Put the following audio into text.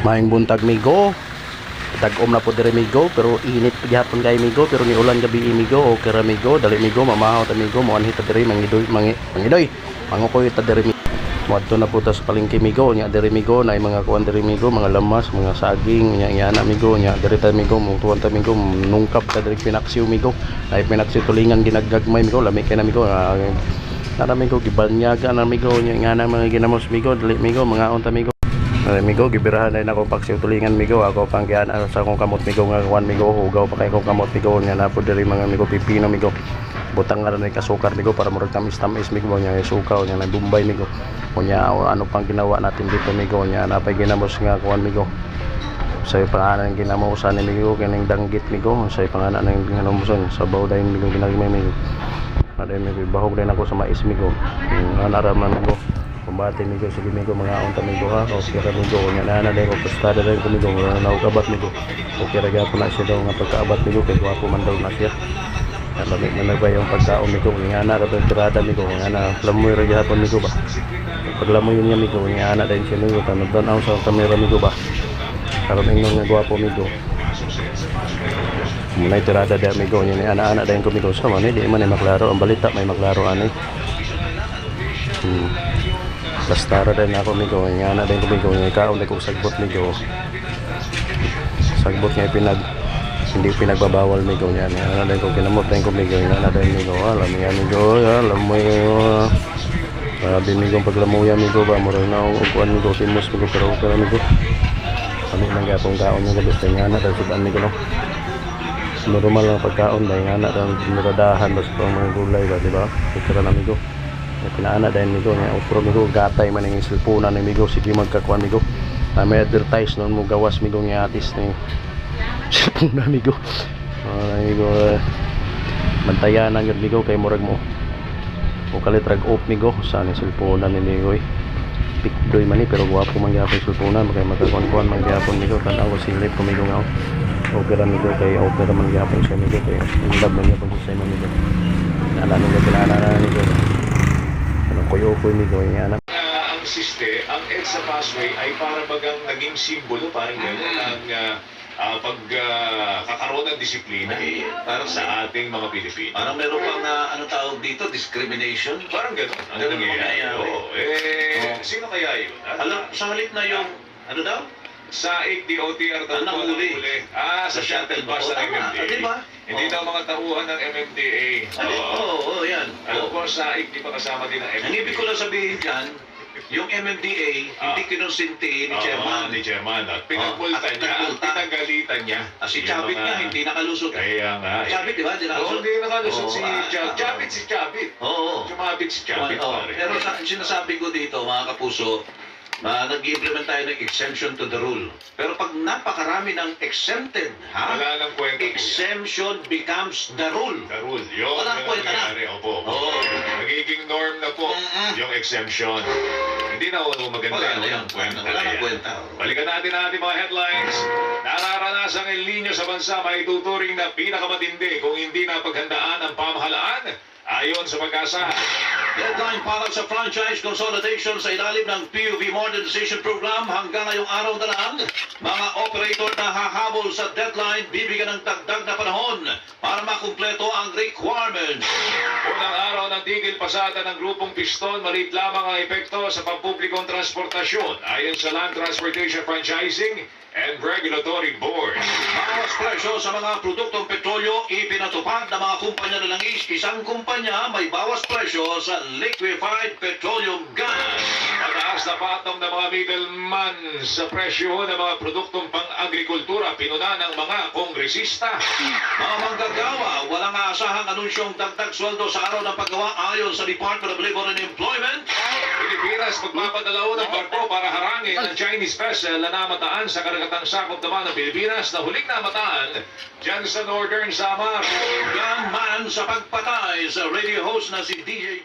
Maayong buntag migo. Tag-om na po dire migo pero init gihapon kay migo pero ni ulan gabi migo o kira migo dali migo mamahaw ta migo mo anhi ta dire mangidoy. Mangukoy ta dire migo. Moadto na po ta sa palengke migo nya dire migo na mga kuan dire migo mga lamas, mga saging nya na migo nya dire ta migo mutuan ta migo nungkap ta dire pinaksiw migo. Ay pinaksiw tulingan ginaggagmay migo lami kay na migo. Narami ko gibanyaga na migo nya nga na mga ginamos migo dali migo mga unta migo. Migo gibirahan na ako paksiw tulingan migo ako panggian sa akong kamot migo nga kuan migo hugaw pa kay akong kamot migo nya na po diri mga migo pipino migo butang nga rin kasukar migo para murag tamis migo nya sukaw nya na bumbay migo nya ano pang ginawa natin dito migo nya na pay ginamos nga kuan migo sa pangalan ginamusan ni migo kining danggit migo sa pangalan ng ginamusan sa bawdayon migo ginagmay migo ada migo bahog din ako sa mais migo naraman migo kumbate migo sige migo mga unta migo ha okay ra migo nya na dai ko pastada dai ko migo na ukabat migo okay ra gyapon na siya daw nga pagkaabat migo kay guwapo man daw na siya lamig na nagbayong pagkaon migo nga na ra tirada migo nga na lamoy ra gyapon migo ba paglamoy niya migo nga na dai siya migo tan-aw sa kamera migo ba karon ingnon nga guwapo migo munay tirada dai migo nya ni ana-ana dai ko migo sa man di man ay maklaro ang balita may maklaro ani basta ra din ako migo nga na din ko migo nga kaon ko sagbot migo sagbot nga hindi pinagbabawal migo nya na din ko kinamot din ko migo nga na din migo alam nga migo alam mo sabi migo paglamuya migo ba murag na og kuan migo timos migo pero migo kami nang gapong kaon nga gusto nga na dahil sudan migo no normal lang pagkaon dahil nga na lang miradahan basta mga gulay ba diba kaya na migo pinaana dahil migo nga utro migo gatay man ang silpunan ni migo sige magkakuan migo may advertise noon mo gawas migo nga artist ni silpunan migo migo mantayanan yun migo kay murag mo o kalitrag op migo saan yung silpunan ni migo pikdoy man pero guwapo man gyapon silpunan kay magkakuan man gyapon migo tanaw ko silip ko migo nga opera migo kay opera man gyapon siya migo kay indab man gyapon sa imo migo nalano ko pinana migo kuyo-kuyo migo yung anak. Ang siste, ang EDSA Passway ay para bagang naging simbolo, parang gano'n, ang pagkakaroon ng disiplina para sa ating mga Pilipino. Parang meron pang ano tawag dito, discrimination. Parang gano'n. Ano nangyayari? Sino kaya yun? Alam, sa halip na yung, ano daw? Saik DOTR daw po huli. sa shuttle bus ng MMDA. Diba? Hindi daw mga tauhan ng MMDA. Oo, yan. Alam ko, Saik, di pa kasama din ng MMDA. Ang ibig ko lang sabihin dyan, yung MMDA, hindi kinonsinti ni Chairman. Ni Chairman. At pinagpultan niya, at pinagalitan niya. Si Chavit nga, hindi nakalusot. Kaya nga. Chavit, di ba? Hindi nakalusot si Chavit. Si Chavit. Oo. Sumabit si Chavit. Pero sinasabi ko dito, mga kapuso, nag-implement tayo ng exemption to the rule. Pero pag napakarami ng exempted, wala nang kwenta. Exemption becomes the rule. The rule. Yun. Wala nang kwenta na. Opo. Nagiging norm na po yung exemption. Hindi na maganda yung kwenta. Wala nang kwenta. Balikan natin ang ating mga headlines. Nararanasang El Nino sa bansa may tuturing na pinakamatindi kung hindi napaghandaan ang pamahalaan. Ayon sa Pag-asa. Deadline para sa franchise consolidation sa ilalim ng PUV Modernization Program hanggang ngayong araw na lang. Mga operator na hahabol sa deadline bibigyan ng dagdag na panahon para makumpleto ang requirements. Unang araw ng tigil pasada ng grupong Piston, maliit lamang ang epekto sa pampublikong transportasyon ayon sa Land Transportation Franchising and Regulatory Board. Bawas presyo sa mga produktong petrolyo ipinatupad ng mga kumpanya na langis. Isang kumpanya may bawas presyo sa liquefied petroleum gas. Mataas na patong ng mga middleman sa presyo ng mga produktong pang-agrikultura pinuna ng mga kongresista. Mga manggagawa, walang aasahang anunsyong dagdag sweldo sa araw ng paggawa ayon sa Department of Labor and Employment. Pilipinas magpapadalaw ng barko para harangin ang Chinese vessel na namataan sa karagatang sakop naman ng Pilipinas na huling namataan dyan sa Northern Samar. Gaman sa pagpatay sa radio host na si DJ.